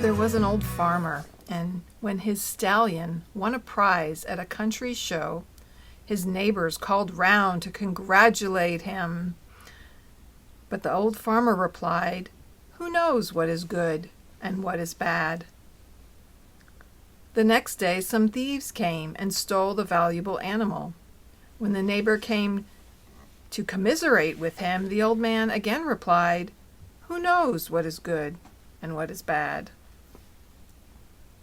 There was an old farmer, and when his stallion won a prize at a country show, his neighbors called round to congratulate him. But the old farmer replied, "Who knows what is good and what is bad?" The next day some thieves came and stole the valuable animal. When the neighbor came to commiserate with him, the old man again replied, "Who knows what is good and what is bad?"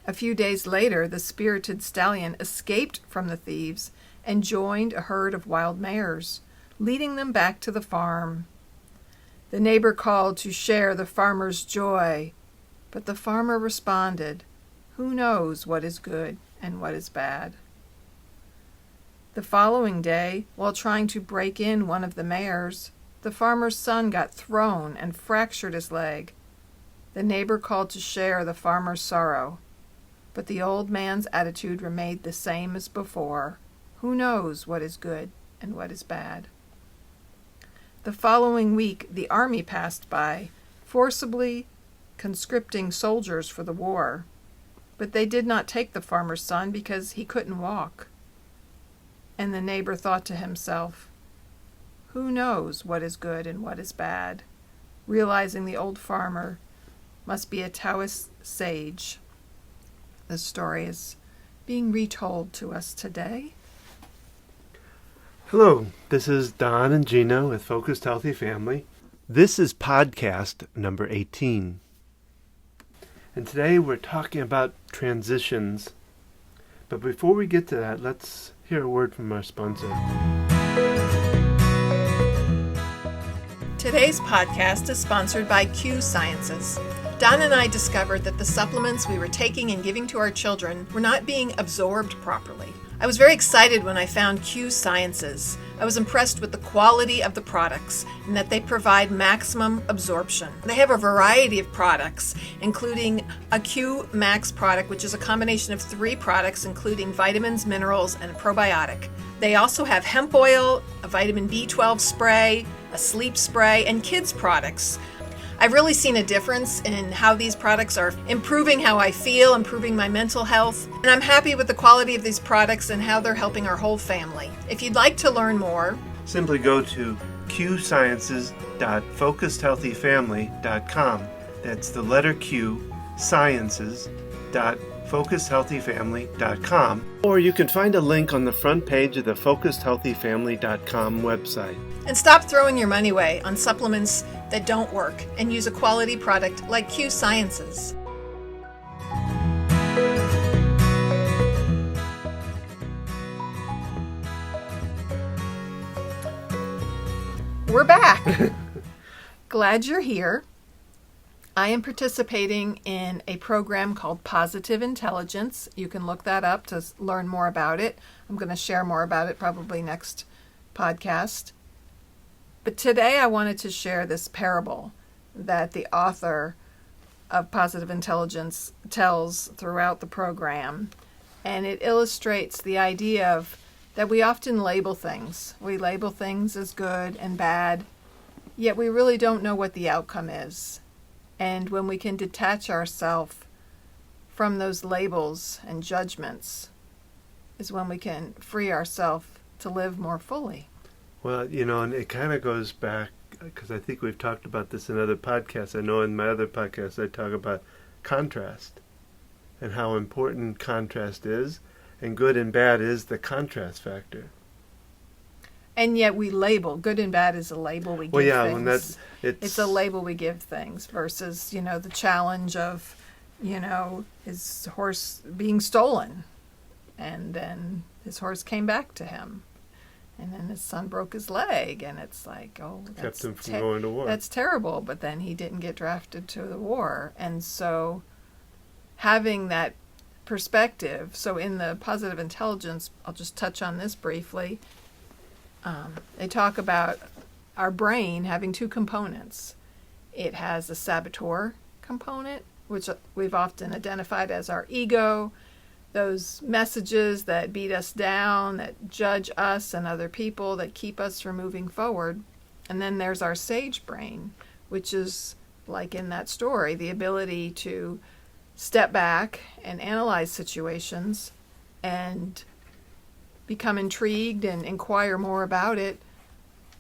A few days later, the spirited stallion escaped from the thieves and joined a herd of wild mares, leading them back to the farm. The neighbor called to share the farmer's joy, but the farmer responded, "Who knows what is good and what is bad?" The following day, while trying to break in one of the mares, the farmer's son got thrown and fractured his leg. The neighbor called to share the farmer's sorrow, but the old man's attitude remained the same as before. Who knows what is good and what is bad? The following week, the army passed by, forcibly conscripting soldiers for the war. But they did not take the farmer's son because he couldn't walk. And the neighbor thought to himself, "Who knows what is good and what is bad?" realizing the old farmer must be a Taoist sage. The story is being retold to us today. Hello, this is Don and Gina with Focused Healthy Family. This is podcast number 18. And today we're talking about transitions. But before we get to that, let's hear a word from our sponsor. Today's podcast is sponsored by Q Sciences. Don and I discovered that the supplements we were taking and giving to our children were not being absorbed properly. I was very excited when I found Q Sciences. I was impressed with the quality of the products and that they provide maximum absorption. They have a variety of products, including a Q Max product, which is a combination of 3 products, including vitamins, minerals, and a probiotic. They also have hemp oil, a vitamin B12 spray, a sleep spray, and kids products. I've really seen a difference in how these products are improving how I feel, improving my mental health, and I'm happy with the quality of these products and how they're helping our whole family. If you'd like to learn more, simply go to qsciences.focusedhealthyfamily.com. That's the letter Q, sciences.focusedhealthyfamily.com. Or you can find a link on the front page of the focusedhealthyfamily.com website. And stop throwing your money away on supplements that don't work and use a quality product like Q Sciences. We're back. Glad you're here. I am participating in a program called Positive Intelligence. You can look that up to learn more about it. I'm going to share more about it probably next podcast. But today I wanted to share this parable that the author of Positive Intelligence tells throughout the program. And it illustrates the idea of that we often label things. We label things as good and bad, yet we really don't know what the outcome is. And when we can detach ourselves from those labels and judgments is when we can free ourselves to live more fully. Well, and it kind of goes back, because I think we've talked about this in other podcasts. I know in my other podcasts I talk about contrast and how important contrast is, and good and bad is the contrast factor. And yet we label. Good and bad is a label we give things. It's a label we give things versus, the challenge of, his horse being stolen. And then his horse came back to him. And then his son broke his leg, and it's like, kept him from going to war. That's terrible, but then he didn't get drafted to the war. And so having that perspective, so in the Positive Intelligence, I'll just touch on this briefly, they talk about our brain having 2 components. It has a saboteur component, which we've often identified as our ego, those messages that beat us down, that judge us and other people, that keep us from moving forward. And then there's our sage brain, which is, like in that story, the ability to step back and analyze situations and become intrigued and inquire more about it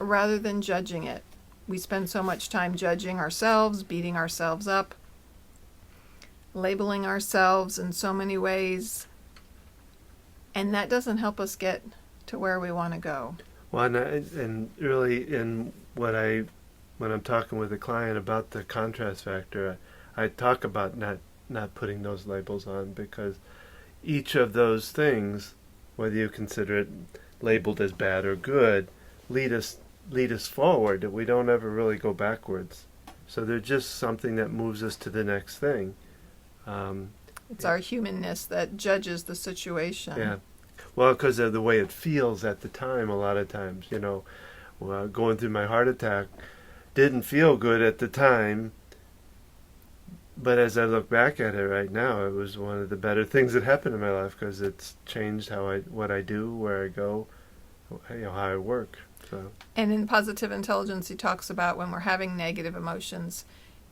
rather than judging it. We spend so much time judging ourselves, beating ourselves up, labeling ourselves in so many ways, and that doesn't help us get to where we want to go. Well, and really, when I'm talking with a client about the contrast factor, I talk about not putting those labels on, because each of those things, whether you consider it labeled as bad or good, lead us forward. We don't ever really go backwards. So they're just something that moves us to the next thing. It's our humanness that judges the situation. Yeah. Well, because of the way it feels at the time, a lot of times, going through my heart attack didn't feel good at the time, but as I look back at it right now, it was one of the better things that happened in my life, because it's changed what I do, where I go, how I work. So. And in Positive Intelligence, he talks about when we're having negative emotions,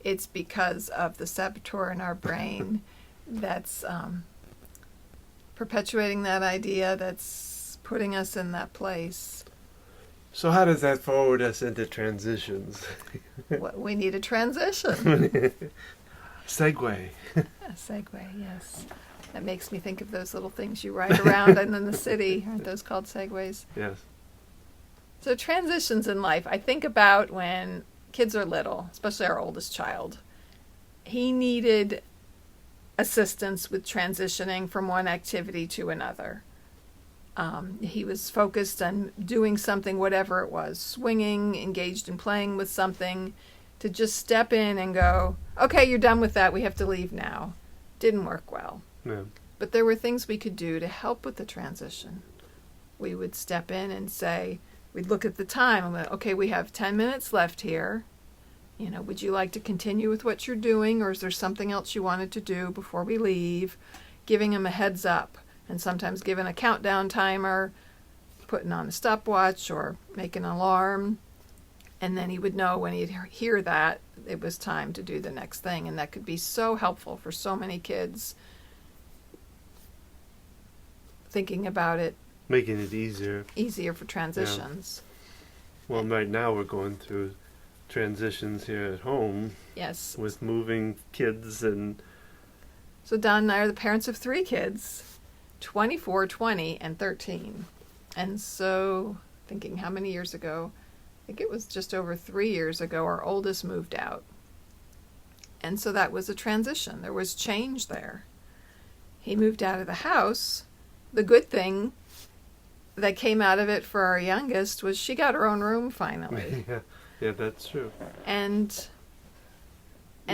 it's because of the saboteur in our brain that's perpetuating that idea, that's putting us in that place. So how does that forward us into transitions? We need a transition. Segue. A segue, yes. That makes me think of those little things you ride around and in the city. Aren't those called segways? Yes. So transitions in life, I think about when kids are little, especially our oldest child. He needed assistance with transitioning from one activity to another. He was focused on doing something, whatever it was, swinging, engaged in playing with something, to just step in and go, okay, you're done with that, we have to leave now. Didn't work well. Yeah. But there were things we could do to help with the transition. We would step in and say, we'd look at the time and go, okay, we have 10 minutes left here. Would you like to continue with what you're doing, or is there something else you wanted to do before we leave? Giving him a heads up, and sometimes giving a countdown timer, putting on a stopwatch or making an alarm. And then he would know when he'd hear that it was time to do the next thing. And that could be so helpful for so many kids. Thinking about it. Making it easier. Easier for transitions. Yeah. Well, right now we're going through transitions here at home. Yes. With moving kids and... So Don and I are the parents of 3 kids, 24, 20, and 13. And so, thinking how many years ago, I think it was just over 3 years ago, our oldest moved out. And so that was a transition. There was change there. He moved out of the house. The good thing that came out of it for our youngest was she got her own room finally. Yeah, that's true. And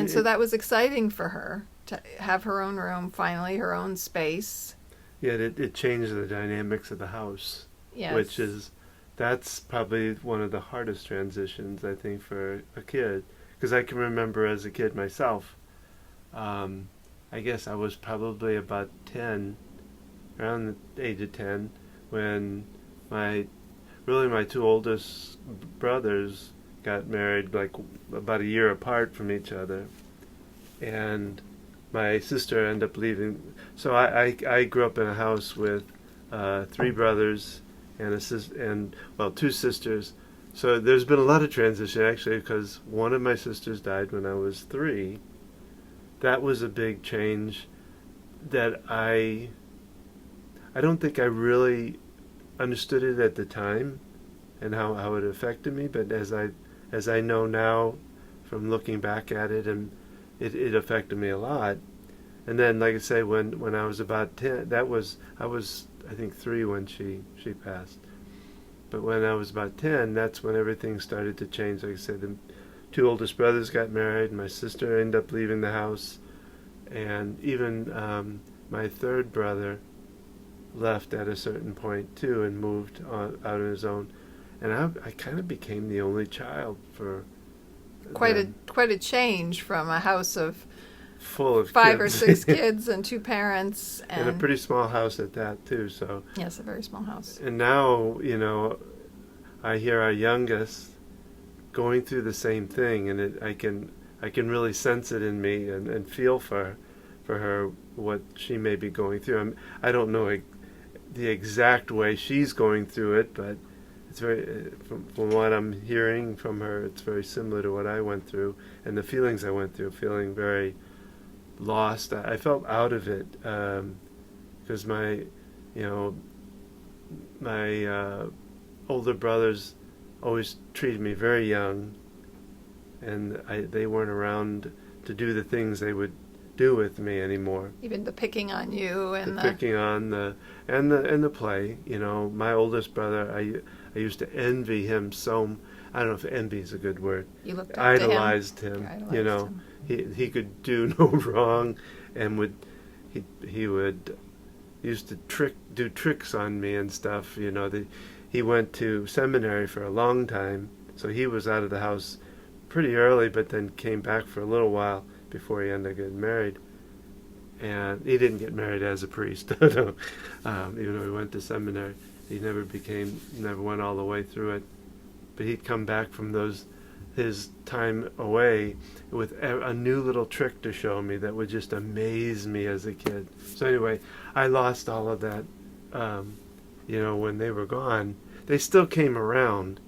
so that was exciting for her to have her own room finally, her own space. Yeah, it changed the dynamics of the house. Yes. That's probably one of the hardest transitions, I think, for a kid. Because I can remember as a kid myself, I guess I was probably about 10, around the age of 10, when my 2 oldest brothers got married, like about a year apart from each other. And my sister ended up leaving. So I grew up in a house with 3 brothers and 2 sisters. So there's been a lot of transition, actually, because one of my sisters died when I was 3. That was a big change that I don't think I really understood it at the time and how it affected me, but as I know now from looking back at it, and it affected me a lot. And then, like I say, when I was about 10, I was I think 3 when she passed. But when I was about 10, that's when everything started to change. Like I said, the 2 oldest brothers got married. My sister ended up leaving the house. And even my 3rd brother left at a certain point, too, and moved out on his own. And I kind of became the only child for... Quite a change from a house of... full of 5 kids. or 6 kids and 2 parents. And a pretty small house at that, too. So Yes, a very small house. And now, I hear our youngest going through the same thing, and I can really sense it in me and feel for her, for her what she may be going through. I don't know the exact way she's going through it, but it's very, from what I'm hearing from her, it's very similar to what I went through and the feelings I went through, feeling very lost. I felt out of it because my older brothers always treated me very young, and they weren't around to do the things they would do with me anymore. Even the picking on you and the picking on the play. My oldest brother, I used to envy him so. I don't know if envy is a good word. You looked up idolized to him. him. He could do no wrong, and he would used to do tricks on me and stuff. He went to seminary for a long time, so he was out of the house pretty early, but then came back for a little while before he ended up getting married. And he didn't get married as a priest, even though he went to seminary. He never went all the way through it. But he'd come back from his time away with a new little trick to show me that would just amaze me as a kid. So anyway, I lost all of that, when they were gone. They still came around.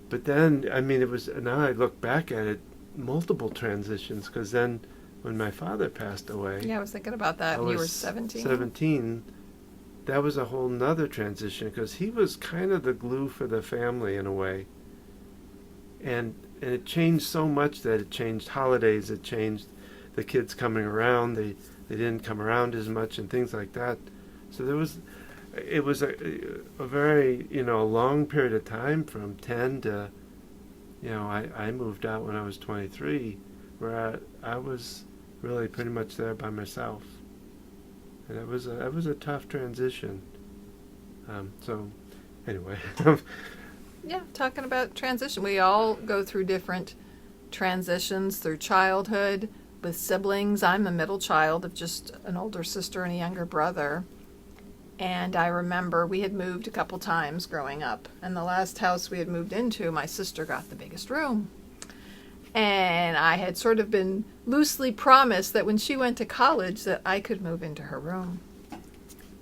But then, now I look back at it, multiple transitions, because then when my father passed away... Yeah, I was thinking about that when you were 17. 17, that was a whole nother transition, because he was kind of the glue for the family in a way. And it changed so much that it changed holidays, it changed the kids coming around, they didn't come around as much and things like that. So it was a very, long period of time from 10 to, I moved out when I was 23, where I was really pretty much there by myself. And that was a tough transition. So anyway. Yeah, talking about transition. We all go through different transitions through childhood with siblings. I'm the middle child of just an older sister and a younger brother. And I remember we had moved a couple times growing up. And the last house we had moved into, my sister got the biggest room. And I had sort of been loosely promised that when she went to college that I could move into her room.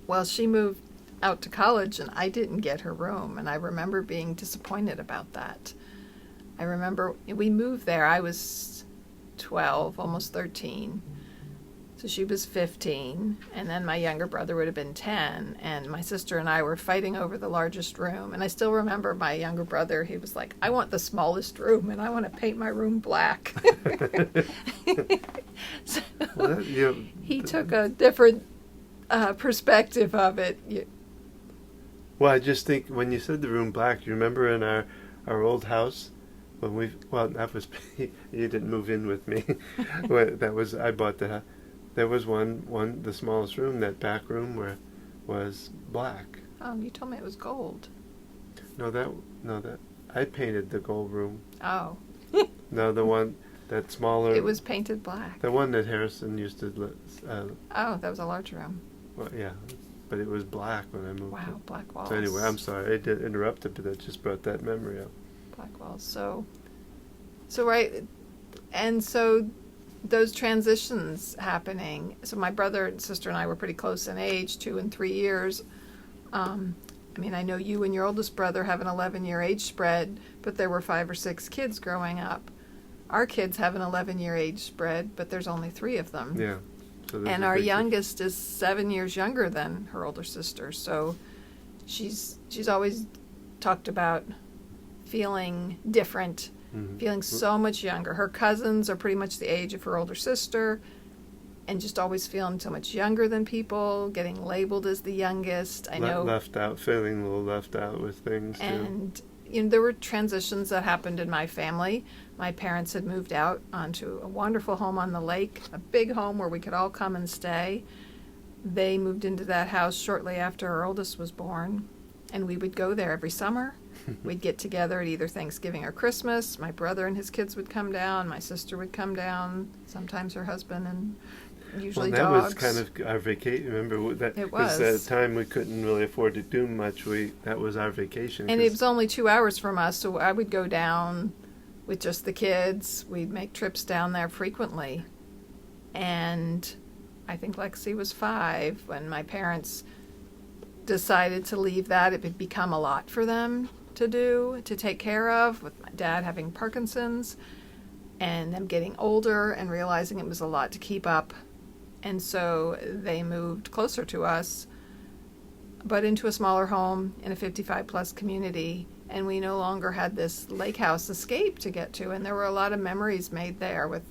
Well, she moved out to college and I didn't get her room. And I remember being disappointed about that. I remember we moved there. I was 12, almost 13. So she was 15, and then my younger brother would have been 10, and my sister and I were fighting over the largest room. And I still remember my younger brother, he was like, I want the smallest room, and I want to paint my room black. So he took a different perspective of it. Well, I just think when you said the room black, you remember in our old house, that was, you didn't move in with me. I bought the house. There was one, the smallest room, that back room was black. Oh, you told me it was gold. No, I painted the gold room. Oh. No, the one, that smaller. It was painted black. The one that Harrison used to. Oh, that was a large room. Well, yeah, but it was black when I moved. Wow, black walls. So anyway, I'm sorry, I did interrupt it, but that just brought that memory up. Black walls. So right, and so. Those transitions happening. So my brother and sister and I were pretty close in age, 2 and 3 years. I know you and your oldest brother have an 11-year age spread, but there were 5 or 6 kids growing up. Our kids have an 11-year age spread, but there's only 3 of them. Yeah. So and our youngest is 7 years younger than her older sister. So she's always talked about feeling different. Mm-hmm. Feeling so much younger. Her cousins are pretty much the age of her older sister, and just always feeling so much younger than people, getting labeled as the youngest. I know. Left out, feeling a little left out with things, and, too. There were transitions that happened in my family. My parents had moved out onto a wonderful home on the lake, a big home where we could all come and stay. They moved into that house shortly after our oldest was born, and we would go there every summer. We'd get together at either Thanksgiving or Christmas. My brother and his kids would come down. My sister would come down. Sometimes her husband and usually dogs. That was kind of our vacation. Remember that? It was. At the time we couldn't really afford to do much. That was our vacation. And it was only 2 hours from us, so I would go down with just the kids. We'd make trips down there frequently. And I think Lexi was 5 when my parents decided to leave that. It had become a lot for them to do, to take care of, with my dad having Parkinson's and them getting older and realizing it was a lot to keep up. And so they moved closer to us, but into a smaller home in a 55-plus community. And we no longer had this lake house escape to get to. And there were a lot of memories made there with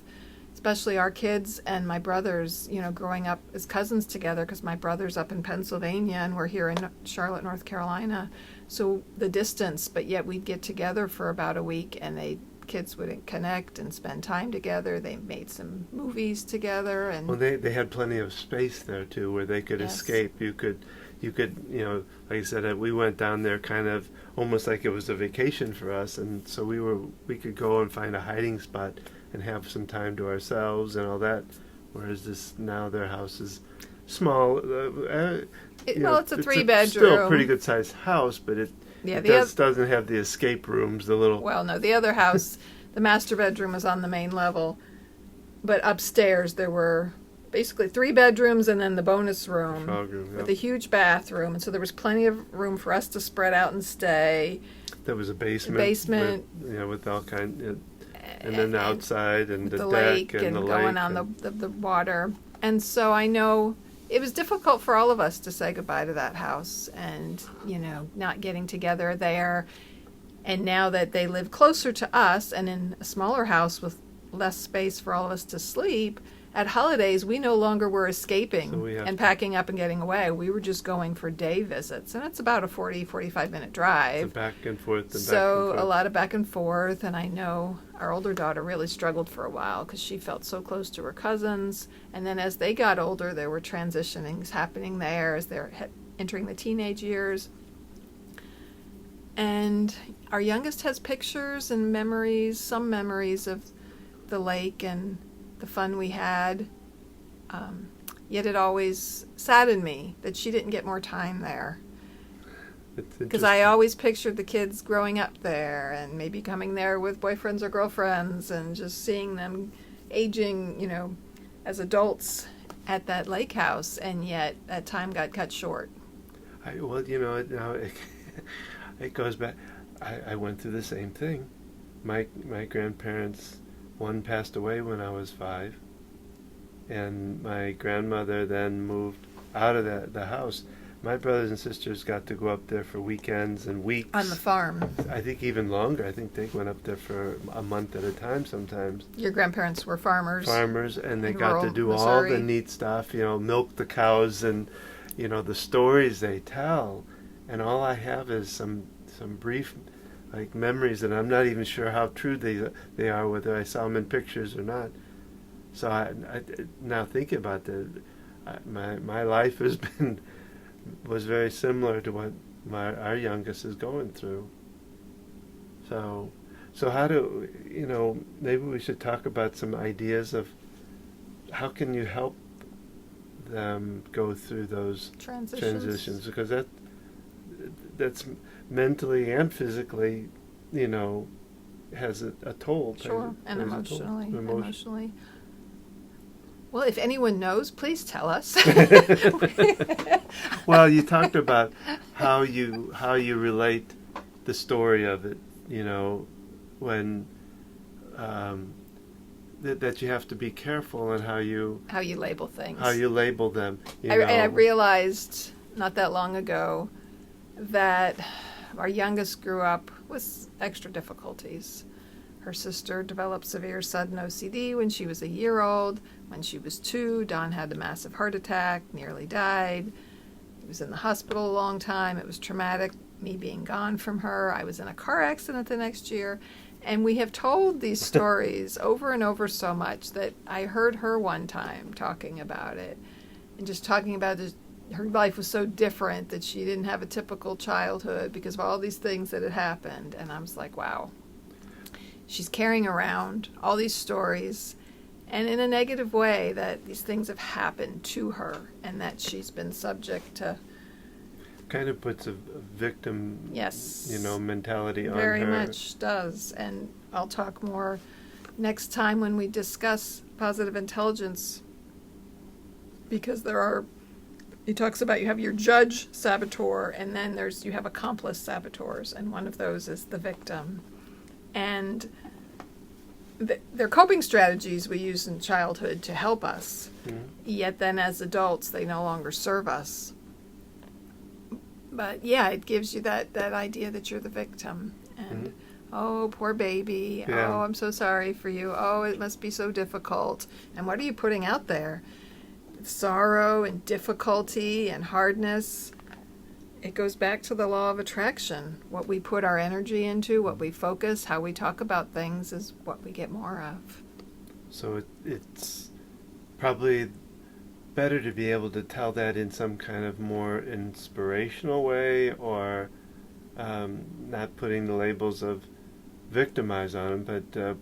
especially our kids and my brothers, growing up as cousins together, because my brother's up in Pennsylvania and we're here in Charlotte, North Carolina. So the distance, but yet we'd get together for about a week and kids would connect and spend time together. They made some movies together. And well, they had plenty of space there too where they could escape. You could, like I said, we went down there kind of almost like it was a vacation for us, and so we could go and find a hiding spot and have some time to ourselves and all that. Whereas now their house is small. It's a 3-bedroom. Still a pretty good sized house, but it doesn't have the escape rooms. The other house, the master bedroom was on the main level, but upstairs there were basically 3 bedrooms and then the bonus room with a huge bathroom, and so there was plenty of room for us to spread out and stay. There was a basement. With all kinds. And then outside and the lake deck and the going on the water. And so I know it was difficult for all of us to say goodbye to that house and, not getting together there. And now that they live closer to us and in a smaller house with less space for all of us to sleep, at holidays we no longer were escaping and packing up and getting away. We were just going for day visits. And it's about a 45-minute drive. It's back and forth. A lot of back and forth. And I know our older daughter really struggled for a while because she felt so close to her cousins. And then as they got older, there were transitionings happening there as they're entering the teenage years. And our youngest has pictures and memories, some memories of the lake and the fun we had. Yet it always saddened me that she didn't get more time there. Because I always pictured the kids growing up there and maybe coming there with boyfriends or girlfriends and just seeing them aging, as adults at that lake house. And yet that time got cut short. Now it goes back. I went through the same thing. My grandparents, one passed away when I was 5, and my grandmother then moved out of the house. My brothers and sisters got to go up there for weekends and weeks. On the farm. I think even longer. I think they went up there for a month at a time sometimes. Your grandparents were farmers. And they got to do all the neat stuff, milk the cows and, the stories they tell. And all I have is some brief memories, and I'm not even sure how true they are, whether I saw them in pictures or not. So I now thinking about that, my life was very similar to what our youngest is going through. So how do maybe we should talk about some ideas of how can you help them go through those transitions, because that's mentally and physically, has a toll. Sure, and emotionally. Well, if anyone knows, please tell us. Well, you talked about how you relate the story of it, when that you have to be careful and how you label things. How you label them. I realized not that long ago that our youngest grew up with extra difficulties. Her sister developed severe sudden OCD when she was a year old. When she was 2, Don had a massive heart attack, nearly died. He was in the hospital a long time. It was traumatic, me being gone from her. I was in a car accident the next year. And we have told these stories over and over so much that I heard her one time talking about it. And just talking about her life was so different that she didn't have a typical childhood because of all these things that had happened. And I was like, wow. She's carrying around all these stories, and in a negative way, that these things have happened to her and that she's been subject to. Kind of puts a victim, mentality on her. Very much does. And I'll talk more next time when we discuss positive intelligence because he talks about you have your judge saboteur, and then you have accomplice saboteurs, and one of those is the victim. And they're coping strategies we use in childhood to help us, yet then as adults they no longer serve us. But yeah, it gives you that idea that you're the victim, and oh, poor baby, oh, I'm so sorry for you, oh, it must be so difficult. And what are you putting out there? Sorrow and difficulty and hardness. It goes back to the law of attraction. What we put our energy into, what we focus, how we talk about things is what we get more of. So it's probably better to be able to tell that in some kind of more inspirational way, or not putting the labels of victimize on them,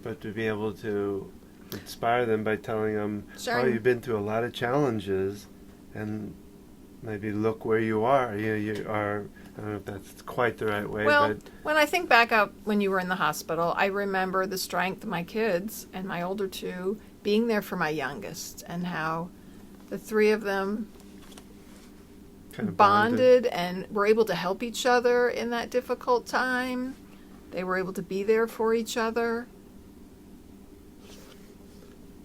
but to be able to inspire them by telling them, oh, you've been through a lot of challenges, and maybe look where you are. You are, I don't know if that's quite the right way. Well, but when I think back up when you were in the hospital, I remember the strength of my kids and my older two being there for my youngest, and how the three of them kind of bonded and were able to help each other in that difficult time. They were able to be there for each other,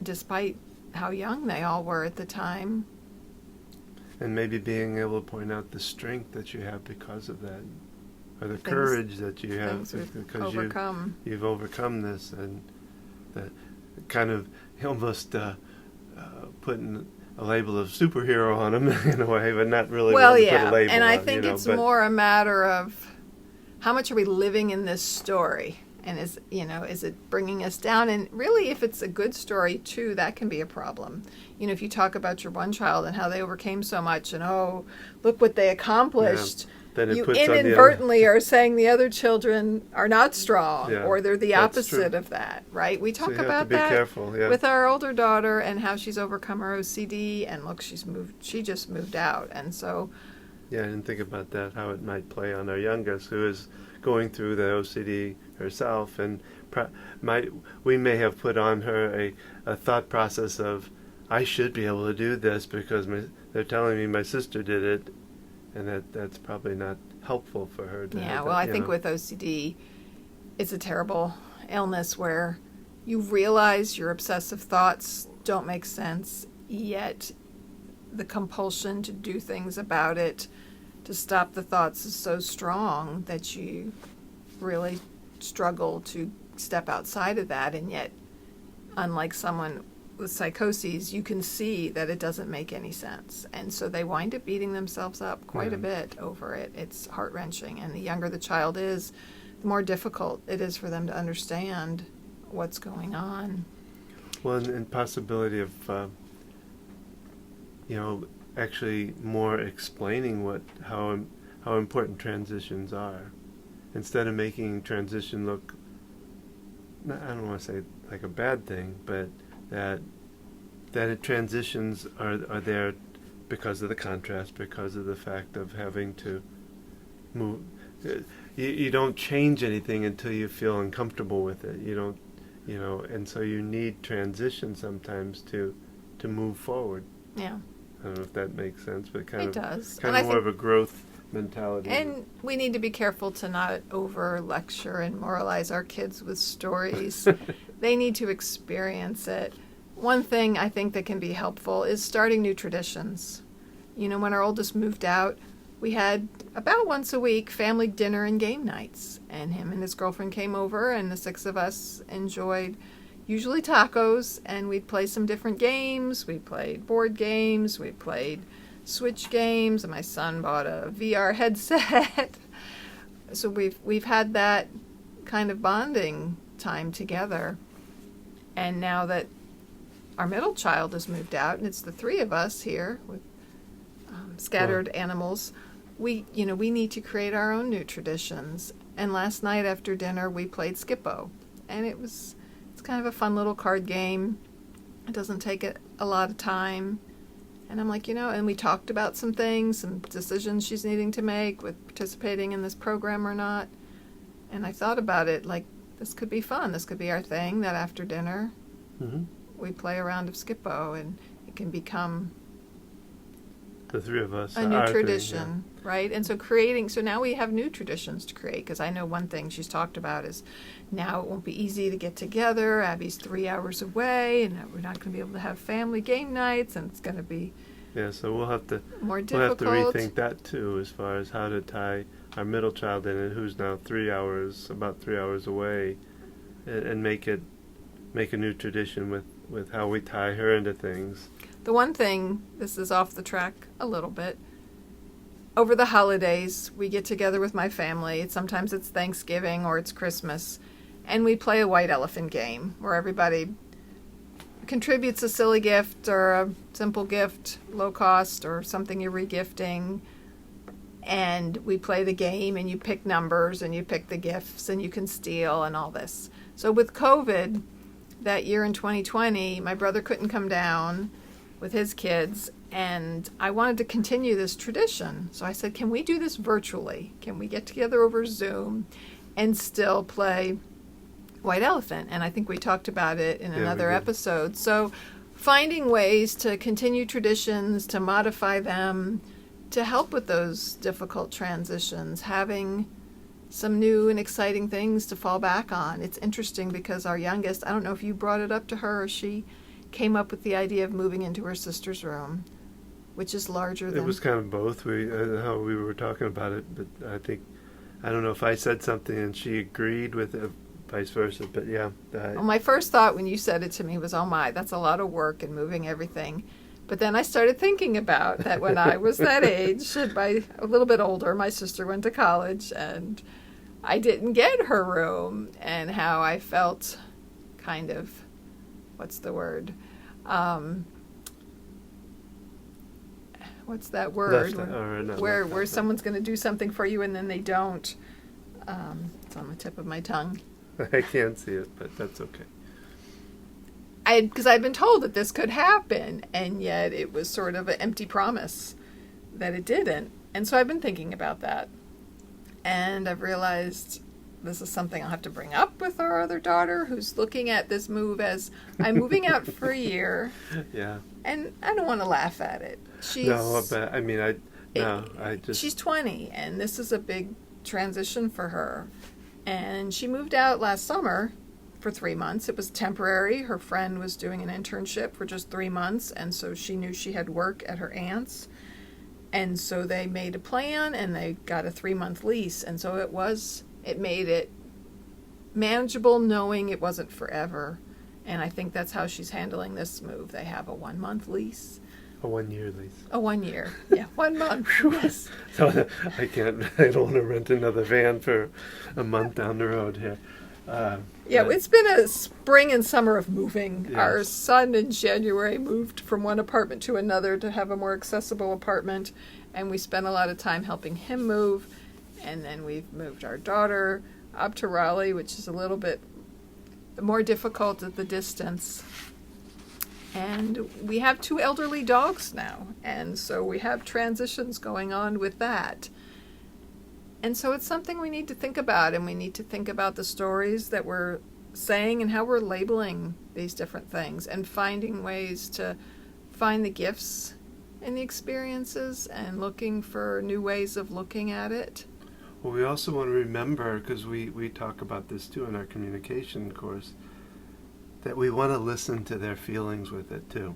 despite how young they all were at the time. And maybe being able to point out the strength that you have because of that, or the courage that you have because you've overcome this, and that kind of almost putting a label of superhero on them in a way, but not really put a label and I on, think it's more a matter of how much are we living in this story. And is it bringing us down? And really, if it's a good story, too, that can be a problem. If you talk about your one child and how they overcame so much, and, oh, look what they accomplished, then you inadvertently are saying the other children are not strong, or they're the opposite of that, right? We talk about that with our older daughter and how she's overcome her OCD, and look, she just moved out. And so... Yeah, I didn't think about that, how it might play on our youngest, who is going through the OCD herself, and we may have put on her a thought process of, I should be able to do this because they're telling me my sister did it, and that's probably not helpful for her to have that, I think with OCD, it's a terrible illness where you realize your obsessive thoughts don't make sense, yet the compulsion to do things about it, to stop the thoughts, is so strong that you really struggle to step outside of that. And yet, unlike someone with psychoses, you can see that it doesn't make any sense. And so they wind up beating themselves up quite a bit over it. It's heart-wrenching. And the younger the child is, the more difficult it is for them to understand what's going on. Well, and possibility of, actually more explaining how important transitions are, instead of making transition look, I don't want to say like a bad thing, but that transitions are there because of the contrast, because of the fact of having to move. You don't change anything until you feel uncomfortable with it. You don't, and so you need transition sometimes to move forward. Yeah. I don't know if that makes sense, but it does. Kind of more of a growth mentality. And we need to be careful to not over-lecture and moralize our kids with stories. They need to experience it. One thing I think that can be helpful is starting new traditions. When our oldest moved out, we had about once a week family dinner and game nights. And him and his girlfriend came over, and the six of us enjoyed usually tacos, and we'd play some different games. We played board games, we played Switch games, and my son bought a VR headset. So we've had that kind of bonding time together. And now that our middle child has moved out, and it's the three of us here with scattered animals, we need to create our own new traditions. And last night after dinner, we played Skippo, and it's kind of a fun little card game. It doesn't take a lot of time. And I'm like, and we talked about some things, some decisions she's needing to make with participating in this program or not. And I thought about it, like, this could be fun. This could be our thing, that after dinner we play a round of Skippo. And, it can become the three of us. a new tradition, right? And so now we have new traditions to create, because I know one thing she's talked about is now it won't be easy to get together. Abby's 3 hours away, and we're not going to be able to have family game nights, and it's going to be so we'll have to more difficult. We'll have to rethink that too, as far as how to tie our middle child in, and who's now about 3 hours away, and make a new tradition with how we tie her into things. The one thing, this is off the track a little bit, over the holidays, we get together with my family. Sometimes it's Thanksgiving or it's Christmas, and we play a white elephant game where everybody contributes a silly gift or a simple gift, low cost, or something you're regifting, and we play the game, and you pick numbers, and you pick the gifts, and you can steal, and all this. So with COVID, that year in 2020, my brother couldn't come down with his kids, and I wanted to continue this tradition. So I said, can we do this virtually? Can we get together over Zoom and still play White Elephant? And I think we talked about it in another episode. So finding ways to continue traditions, to modify them, to help with those difficult transitions, having some new and exciting things to fall back on. It's interesting because our youngest, I don't know if you brought it up to her or she came up with the idea of moving into her sister's room, which is larger than... It was kind of both. How we were talking about it, but I don't know if I said something and she agreed with it, vice versa, but yeah. Well, my first thought when you said it to me was, oh my, that's a lot of work and moving everything. But then I started thinking about that when I was that age, and a little bit older, my sister went to college, and I didn't get her room, and how I felt kind of, what's the word? What's that word? Where someone's going to do something for you and then they don't. It's on the tip of my tongue. I can't see it, but that's okay. Because I'd been told that this could happen, and yet it was sort of an empty promise that it didn't. And so I've been thinking about that. And I've realized this is something I'll have to bring up with our other daughter, who's looking at this move as, I'm moving out for a year. Yeah. And I don't want to laugh at it. She's 20, and this is a big transition for her. And she moved out last summer for 3 months. It was temporary. Her friend was doing an internship for just 3 months, and so she knew she had work at her aunt's. And so they made a plan, and they got a 3-month lease. And so it made it manageable, knowing it wasn't forever. And I think that's how she's handling this move. They have a 1-month lease. A 1-year lease. A 1 year. Yeah, 1 month. Yes. So I don't want to rent another van for a month down the road here. It's been a spring and summer of moving. Yes. Our son in January moved from one apartment to another to have a more accessible apartment, and we spent a lot of time helping him move. And then we've moved our daughter up to Raleigh, which is a little bit more difficult at the distance. And we have 2 elderly dogs now, and so we have transitions going on with that. And so it's something we need to think about, and we need to think about the stories that we're saying and how we're labeling these different things, and finding ways to find the gifts in the experiences and looking for new ways of looking at it. Well, we also want to remember, because we talk about this too in our communication course, that we want to listen to their feelings with it too.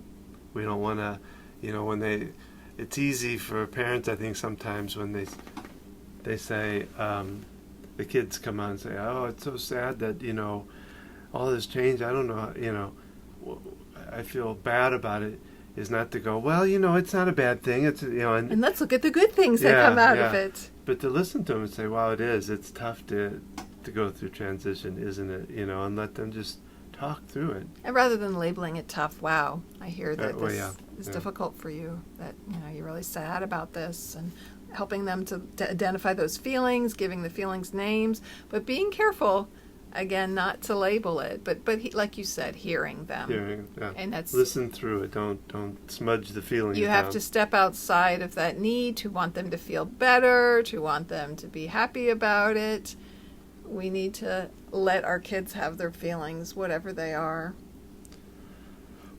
We don't want to, it's easy for parents, I think, sometimes when they say, the kids come on and say, oh, it's so sad that, all this change, I don't know, I feel bad about it, is not to go, well, it's not a bad thing. It's, and let's look at the good things that come out of it. But to listen to them and say, wow, it is. It's tough to go through transition, isn't it? And let them just talk through it. And rather than labeling it tough, wow, I hear that this is Yeah. difficult for you, that, you're really sad about this, and helping them to identify those feelings, giving the feelings names, but being careful, again, not to label it, but like you said, hearing them. And that's, listen through it. Don't smudge the feelings. You have to step outside of that need to want them to feel better, to want them to be happy about it. We need to let our kids have their feelings, whatever they are.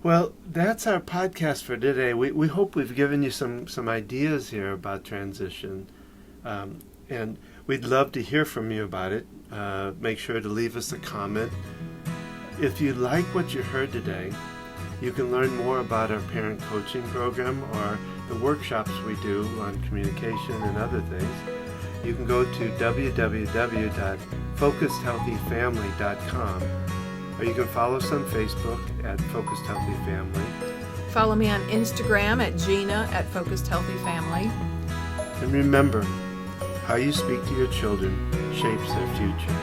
Well, that's our podcast for today. We hope we've given you some ideas here about transition. And we'd love to hear from you about it. Make sure to leave us a comment. If you like what you heard today, you can learn more about our parent coaching program or the workshops we do on communication and other things. You can go to www.focusedhealthyfamily.com, or you can follow us on Facebook at Focused Healthy Family. Follow me on Instagram at Gina at Focused Healthy Family. And remember, how you speak to your children shapes their future.